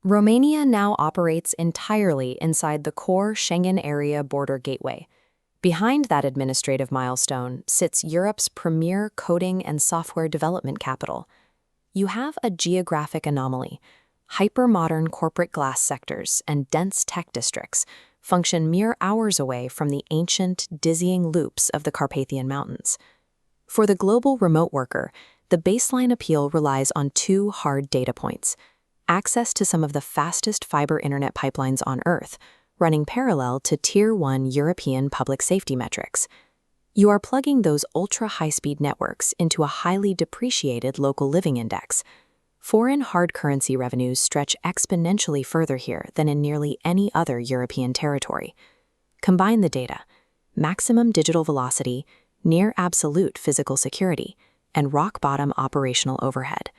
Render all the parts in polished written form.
Romania now operates entirely inside the core Schengen area border gateway. Behind that administrative milestone sits Europe's premier coding and software development capital. You have a geographic anomaly. Hyper-modern corporate glass sectors and dense tech districts function mere hours away from the ancient, dizzying loops of the Carpathian Mountains. For the global remote worker, the baseline appeal relies on two hard data points: access to some of the fastest fiber internet pipelines on Earth, running parallel to Tier 1 European public safety metrics. You are plugging those ultra-high-speed networks into a highly depreciated local living index. Foreign hard currency revenues stretch exponentially further here than in nearly any other European territory. Combine the data: maximum digital velocity, near absolute physical security, and rock-bottom operational overhead.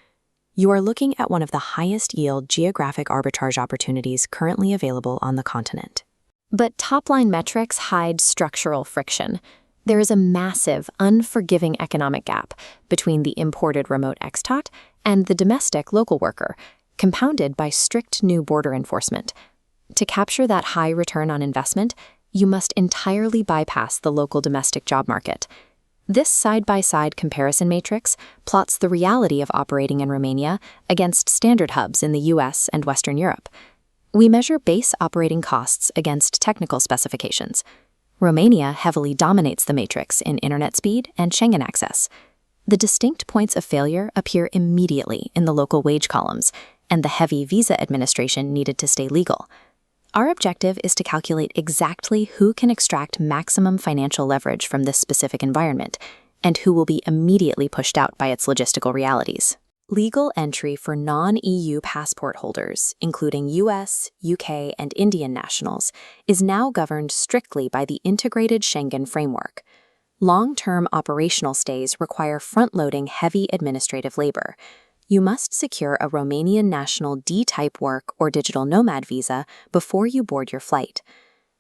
You are looking at one of the highest-yield geographic arbitrage opportunities currently available on the continent. But top-line metrics hide structural friction. There is a massive, unforgiving economic gap between the imported remote expat and the domestic local worker, compounded by strict new border enforcement. To capture that high return on investment, you must entirely bypass the local domestic job market. This side-by-side comparison matrix plots the reality of operating in Romania against standard hubs in the US and Western Europe. We measure base operating costs against technical specifications. Romania heavily dominates the matrix in internet speed and Schengen access. The distinct points of failure appear immediately in the local wage columns and the heavy visa administration needed to stay legal. Our objective is to calculate exactly who can extract maximum financial leverage from this specific environment and who will be immediately pushed out by its logistical realities. Legal entry for non-EU passport holders, including US, UK, and Indian nationals, is now governed strictly by the integrated Schengen framework. Long-term operational stays require front-loading heavy administrative labor. You must secure a Romanian national D-type work or digital nomad visa before you board your flight.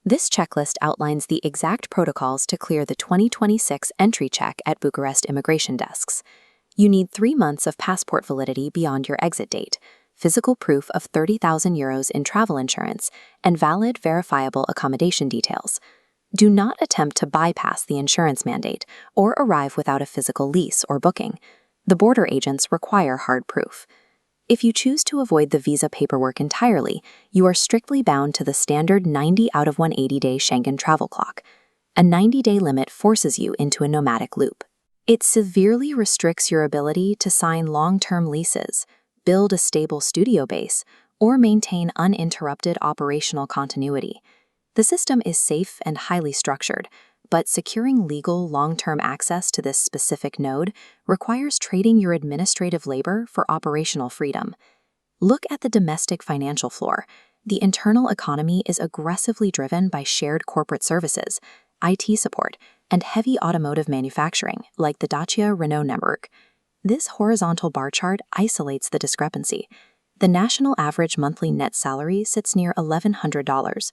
This checklist outlines the exact protocols to clear the 2026 entry check at Bucharest immigration desks. You need 3 months of passport validity beyond your exit date, physical proof of €30,000 in travel insurance, and valid verifiable accommodation details. Do not attempt to bypass the insurance mandate or arrive without a physical lease or booking. The border agents require hard proof. If you choose to avoid the visa paperwork entirely, you are strictly bound to the standard 90 out of 180-day Schengen travel clock. A 90-day limit forces you into a nomadic loop. It severely restricts your ability to sign long-term leases, build a stable studio base, or maintain uninterrupted operational continuity. The system is safe and highly structured, but securing legal long-term access to this specific node requires trading your administrative labor for operational freedom. Look at the domestic financial floor. The internal economy is aggressively driven by shared corporate services, IT support, and heavy automotive manufacturing, like the Dacia Renault network. This horizontal bar chart isolates the discrepancy. The national average monthly net salary sits near $1,100.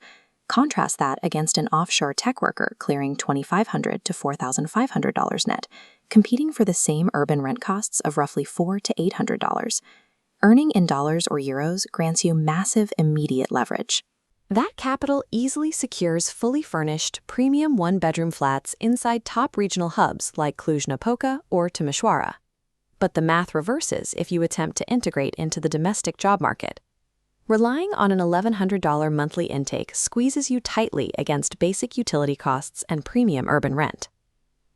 Contrast that against an offshore tech worker clearing $2,500 to $4,500 net, competing for the same urban rent costs of roughly $400 to $800. Earning in dollars or euros grants you massive immediate leverage. That capital easily secures fully furnished, premium one-bedroom flats inside top regional hubs like Cluj-Napoca or Timișoara. But the math reverses if you attempt to integrate into the domestic job market. Relying on an $1,100 monthly intake squeezes you tightly against basic utility costs and premium urban rent.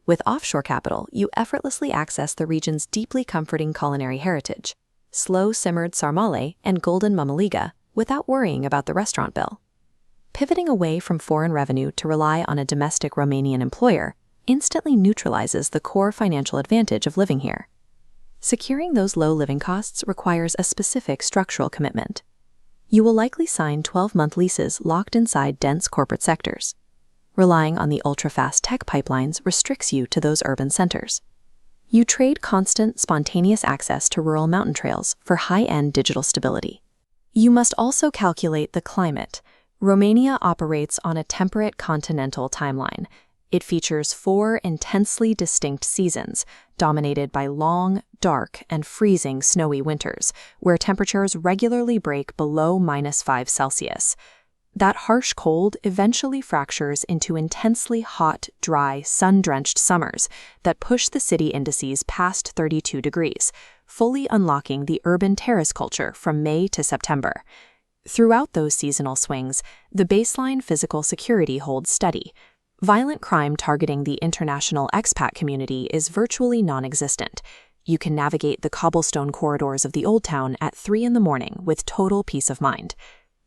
With offshore capital, you effortlessly access the region's deeply comforting culinary heritage, slow-simmered sarmale and golden mamaliga, without worrying about the restaurant bill. Pivoting away from foreign revenue to rely on a domestic Romanian employer instantly neutralizes the core financial advantage of living here. Securing those low living costs requires a specific structural commitment. You will likely sign 12-month leases locked inside dense corporate sectors. Relying on the ultra-fast tech pipelines restricts you to those urban centers. You trade constant, spontaneous access to rural mountain trails for high-end digital stability. You must also calculate the climate. Romania operates on a temperate continental timeline. It features 4 intensely distinct seasons, dominated by long, dark, and freezing snowy winters, where temperatures regularly break below -5°C. That harsh cold eventually fractures into intensely hot, dry, sun-drenched summers that push the city indices past 32 degrees, fully unlocking the urban terrace culture from May to September. Throughout those seasonal swings, the baseline physical security holds steady. Violent crime targeting the international expat community is virtually non-existent. You can navigate the cobblestone corridors of the Old Town at 3 in the morning with total peace of mind.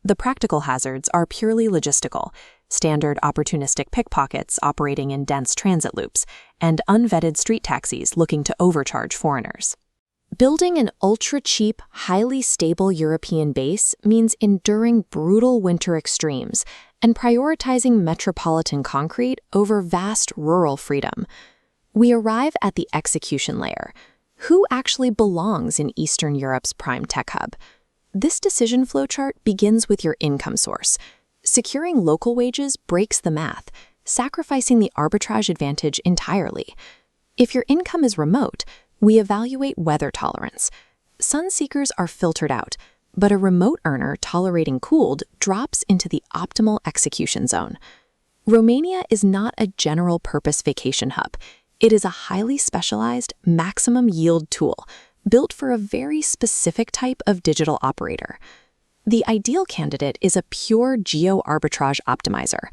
The practical hazards are purely logistical, standard opportunistic pickpockets operating in dense transit loops, and unvetted street taxis looking to overcharge foreigners. Building an ultra-cheap, highly stable European base means enduring brutal winter extremes and prioritizing metropolitan concrete over vast rural freedom. We arrive at the execution layer. Who actually belongs in Eastern Europe's prime tech hub? This decision flowchart begins with your income source. Securing local wages breaks the math, sacrificing the arbitrage advantage entirely. If your income is remote, we evaluate weather tolerance. Sun seekers are filtered out, but a remote earner tolerating cooled drops into the optimal execution zone. Romania is not a general-purpose vacation hub. It is a highly specialized, maximum-yield tool built for a very specific type of digital operator. The ideal candidate is a pure geo-arbitrage optimizer,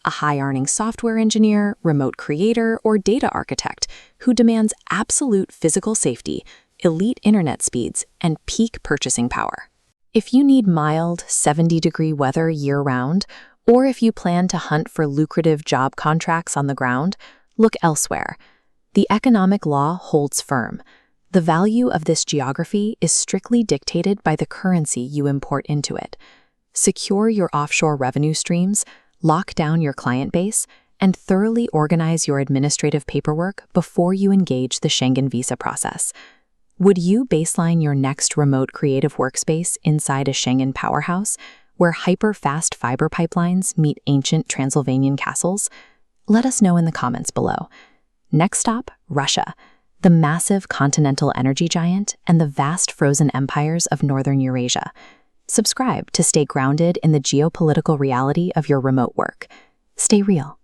a high-earning software engineer, remote creator, or data architect who demands absolute physical safety, elite internet speeds, and peak purchasing power. If you need mild, 70-degree weather year-round, or if you plan to hunt for lucrative job contracts on the ground, look elsewhere. The economic law holds firm. The value of this geography is strictly dictated by the currency you import into it. Secure your offshore revenue streams, lock down your client base, and thoroughly organize your administrative paperwork before you engage the Schengen visa process. Would you baseline your next remote creative workspace inside a Schengen powerhouse, where hyper-fast fiber pipelines meet ancient Transylvanian castles? Let us know in the comments below. Next stop, Russia, the massive continental energy giant and the vast frozen empires of northern Eurasia. Subscribe to stay grounded in the geopolitical reality of your remote work. Stay real.